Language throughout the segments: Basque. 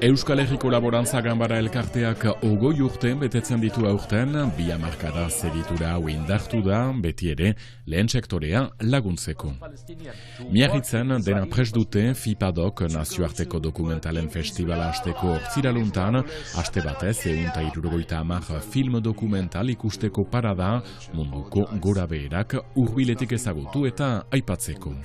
Euskal Herriko Laborantza Ganbara elkarteak 20 urte betetzen ditu aurten, 2 hamarkada segitura hau indartu da, beti ere lehen sektorea laguntzeko. Miarritzen dena prest dute FIPADOK nazioarteko dokumentalen festivala hasteko hortziraluntan, aste batez 150 film dokumental ikusteko parada munduko gora beherak hurbiletik ezagutu eta aipatzeko.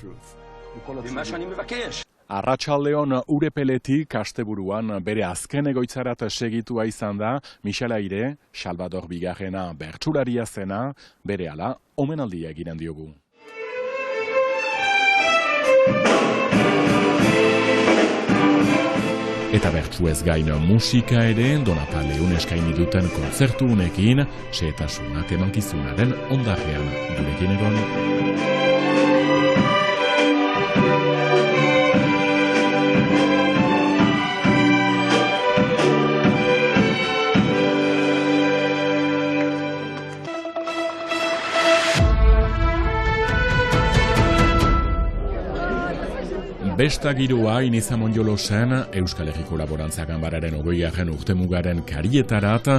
Arratsaldeon Urepeletik asteburuan bere azken egoitzarat segitua izan da Michel Aire, Salvador Bigarrena bertsularia zena, berehala omenaldia eginen diogu. Eta bertsu ez gain musika ere, Donapaleun eskaini duten kontzertu unekin, xehetasunak emankizunaren ondarrean gurekin egon. Besta giroa Inizamon Jolosen, Euskal Herriko Laborantza Ganbararen 20. urtemugaren karietarat,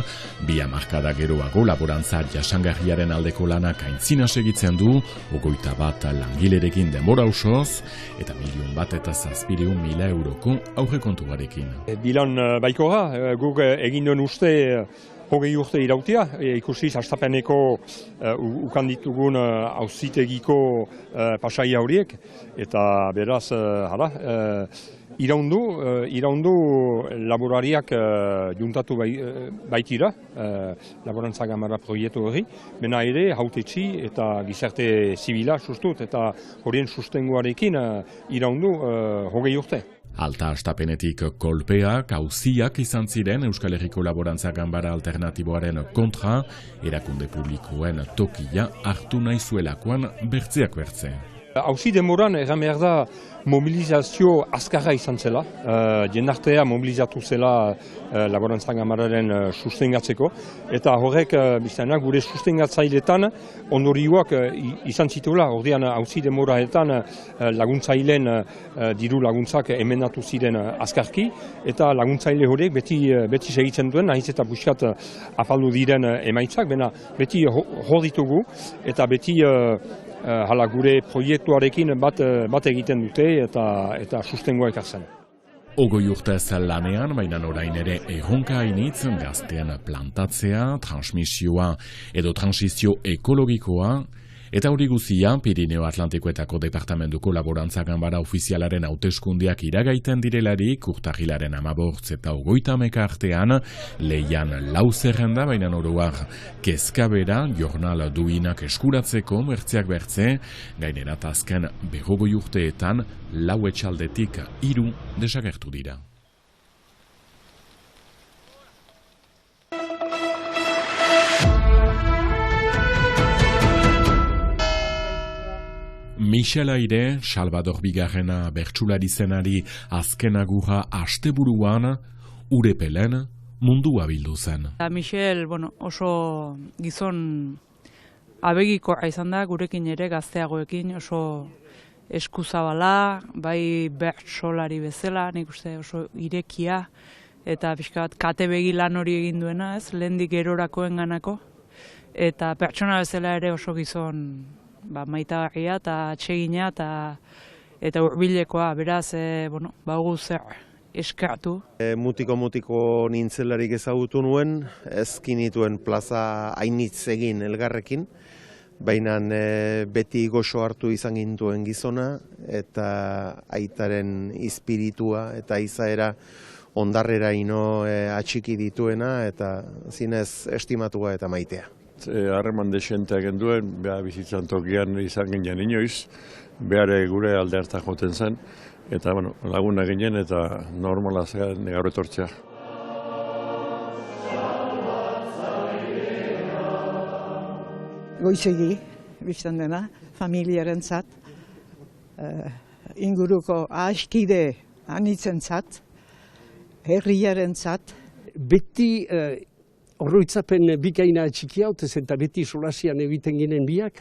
2 hamarkada geroago laborantza jasangarriaren aldeko lanak aintzina segitzen du, 21 langilerekin denbora osoz, eta 1.700.000 euroko aurrekontuarekin. Bilan baikora, guk egin duen uste 20 urte irautia, ikusiz hastapeneko ukan ditugun auzitegiko pasai horiek, eta beraz, iraundu laborariak juntatu baitira, Laborantza Ganbara proiektu hori, bena ere hautetsi eta gizarte zibila sustut, eta horien sustenguarekin iraundu 20 urte. Alta hastapenetik kolpeak, auziak izan ziren Euskal Herriko Laborantza Ganbara alternatiboaren kontra, erakunde publikoen tokia hartu nahi zuelakoan bertzeak bertze. Auzi demoran egan behar da mobilizazio azkarra izan zela, jendartea mobilizatu zela Laborantza Ganbararen sustengatzeko, eta horrek biztana gure sustengatzailetan ondorioak izan zituela, ordean auzi demoraetan laguntzaileen diru laguntzak emendatu ziren azkarki, eta laguntzaile horiek beti segitzen duen, nahiz eta buskat afaldu diren emaitzak, beti hor ditugu, eta beti hala gure proiektuarekin bat egiten dute eta sustengoa ekartzen. 20 urtez lanean, baina orain ere erronka hainitz, gaztean plantatzea, transmisioa edo transizio ekologikoa, eta hori guzia Pirineo Atlantikoetako Departamentuko Laborantza Ganbara ofizialaren hauteskundeak iragaiten direlarik, urtarrilaren 15 eta 30 artean, lehian 4 zerrenda, baina oroar kezkabera, jornal duinak eskuratzeko, bertzeak bertze, gainerat azken 20 urteetan, 4 etxaldetik 3 desagertu dira. Michel Aire, Salvador Bigarrena bertsulari zenari azken agurra asteburuan, Urepelen mundua bildu zen. Michel, oso gizon abegikoa izan da, gurekin ere gazteagoekin oso eskuzabala, bai bertsolari bezala, nik uste oso irekia, eta pixka bat kate begi lan hori egin duena, ez, lehendik erorakoen ganako, eta pertsona bezala ere oso gizon maitagarria eta atsegina eta hurbilekoa, beraz, bagu zer eskertu. Mutiko nintzelarik ezagutu nuen, ezkinituen plaza hainitz egin elgarrekin, baina beti goxo hartu izan gintuen gizona, eta aitaren izpiritua eta izaera ondarrera ino atxiki dituena, eta zinez estimatua eta maitea. Harreman desenteak genduen, bizitzan tokian izan ginen inoiz, behar gure alde hartan joten zen, eta laguna ginen eta normala zen gaur etortzea. Goizegi, biztan dena, familiarentzat, inguruko askide anitzentzat, herriarentzat, beti horroitzapen bikaina atxiki hautez eta beti solasian egiten ginen biak,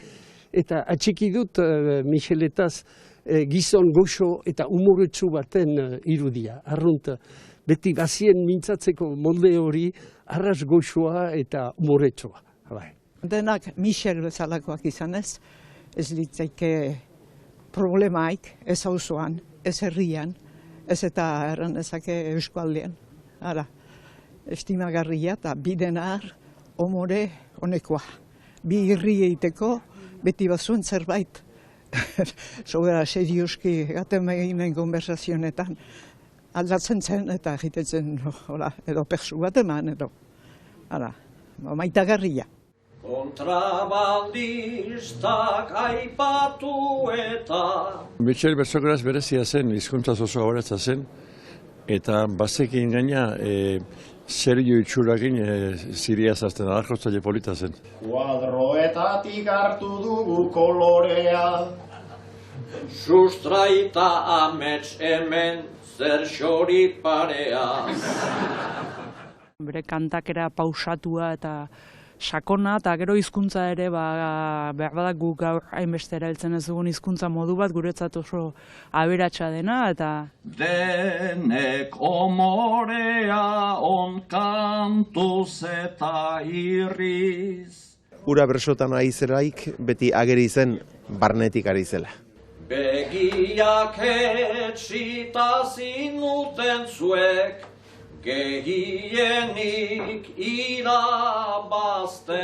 eta atxiki dut Micheletaz gizon goxo eta umoretsu baten irudia. Arrunt, beti bazien mintzatzeko molde hori arras goxoa eta umoretsua. Bai. Denak Michel bezalakoak izanez, ez litzaike problemaik, ez auzoan, ez herrian, ez eta erran ezake euskualdean. Ara, estimagarria eta bidenar omore honekoa. Bi irri egiteko, beti bazuen zerbait, sobera serioski gaten eginen konversazionetan, aldatzen zen eta egitetzen edo persu bat eman edo. Ara, maitagarria. Kontrabandistak aipatu eta... Michel Berzogeraz berezia zen, hizkuntza oso aberatsa zen, eta bazekin gaina serio itxurakin ziria zazten, adarjotzaile polita zen. Kuadroetatik hartu dugu kolorea, sustraita amets hemen zer xori parea. Bere kantakera pausatua eta sakona, eta gero hizkuntza ere behar badak guk gaur hainbeste erabiltzen ez dugun hizkuntza modu bat guretzat oso aberatsa dena, eta... Denek omorea on kantuz eta irriz. Ura bersotan ari zelaik beti ageri zen barnetik ari zela. Begiak etxita zinuten zuek, gehienik irabazte.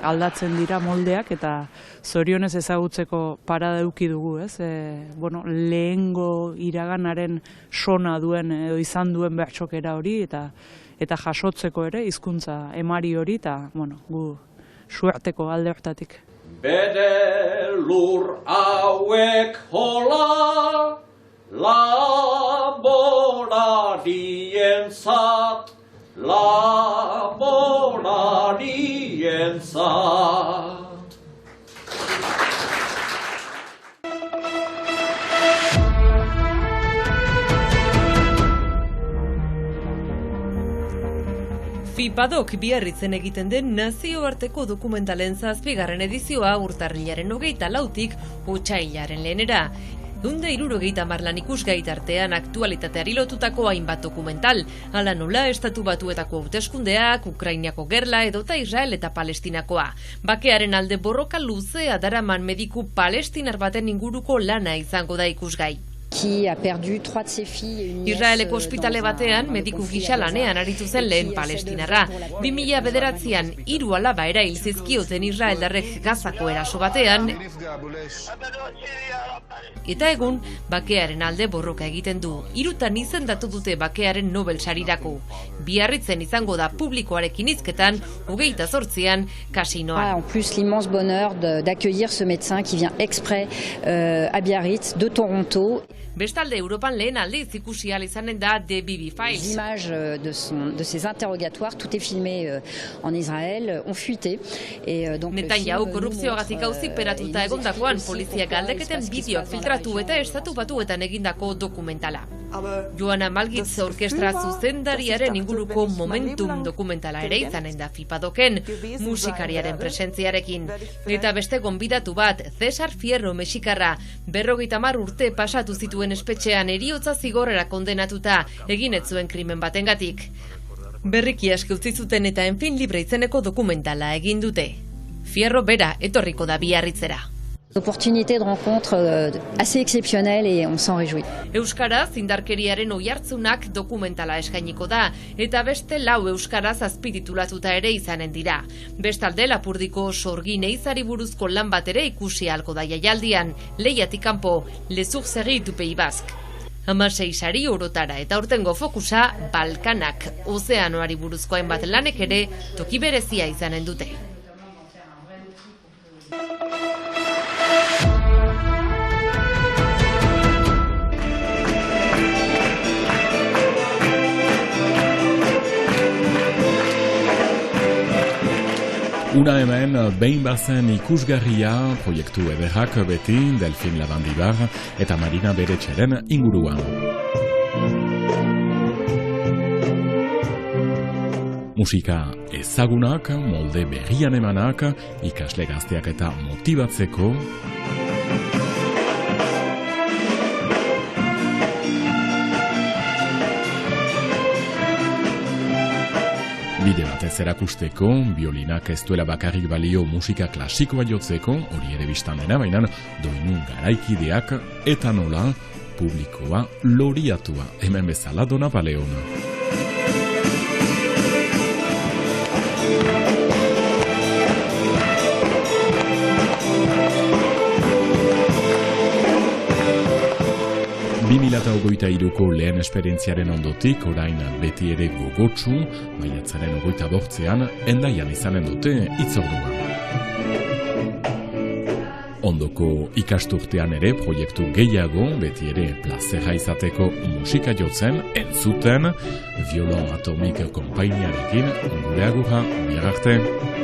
Aldatzen dira moldeak eta zorionez ezagutzeko parada eduki dugu, ez? Lehengo iraganaren sona duen edo izan duen bertsokera hori eta jasotzeko ere hizkuntza emari hori eta gu suerteko alde hortatik. Bede lur hauek hola laborarientzat, laborarientzat. FIPADok Biarritzen egiten den nazioarteko dokumentalen 7. edizioa urtarrilaren 24tik otsailaren 2. 170 lan ikusgai tartean aktualitateari lotutako hainbat dokumental, hala nola estatu batuetako hauteskundeak, Ukrainako gerla edota Israel eta Palestinakoa. Bakearen alde borroka luzea daraman mediku palestinar baten inguruko lana izango da ikusgai. Israeleko ospitale batean mediku gisa lanean aritu zen lehen palestinarra. 2009an 3 alaba erail zizkioten israeldarrek Gazako eraso batean, eta egun bakearen alde borroka egiten du. 3 izendatu dute bakearen Nobel sarirako. Biarritzen izango da publikoarekin hizketan 28an kasinoan. En plus l'immense bonheur d'accueillir ce médecin qui vient exprès à Biarritz de Toronto. Bestalde Europan lehen aldiz ikusi ahal izanen da The Bibi Files. Les images de ces interrogatoires, tout est filmé en Israël, ont fuité. Netanyahu korrupzioagatik auziperatuta egondakoan polizia galdeketen bideoak filtratu eta estatu batuetan egindako dokumentala. Joana Malgitz orkestra zuzendariaren inguruko Momentum dokumentala ere izanen da FIPADoken, musikariaren presentziarekin. Eta beste gonbidatu bat, Cesar Fierro mexikarra, 50 urte pasatu zituen espetxean heriotza zigorrera kondenatuta egin ez zuen krimen batengatik. Berriki aske utzi zuten eta enfin libre izeneko dokumentala egin dute. Fierro bera etorriko da Biarritzera. Opportunité de rencontre assez exceptionnelle et on s'en réjouit. Euskaraz indarkeriaren oihartzunak dokumentala eskainiko da eta beste 4 euskaraz azpititulatuta ere izanen dira. Bestalde Lapurdiko sorgin eizari buruzko lan bat ere ikusi ahalko da jaialdian, lehiatik kanpo, Les Urseries du Pays Basque. 16 sari orotara eta aurtengo fokusa Balkanak, ozeanoari buruzko hainbat lanek ere toki berezia izanen dute. Una hemen behin bazen ikusgarria proiektu ederrak beti Delfin Labandibar eta Marina Beretxeren inguruan. Musika ezagunak, molde berrian emanak, ikasle gazteak eta motibatzeko, Bide batez erakusteko, biolinak ez duela bakarrik balio musika klasikoa jotzeko, hori ere biztan dena, baina doinu garaikideak eta nola publikoa loriatua, hemen bezala Dona Paleona. ko lehen esperientziaren ondotik, orain beti ere gogotsu, maiatzaren 28an, Hendaian izanen dute hitzordua. Ondoko ikasturtean ere proiektu gehiago, beti ere plazera izateko musika jotzen, entzuten, Violon Atomik konpainiarekin, gure agurra, bihar arte.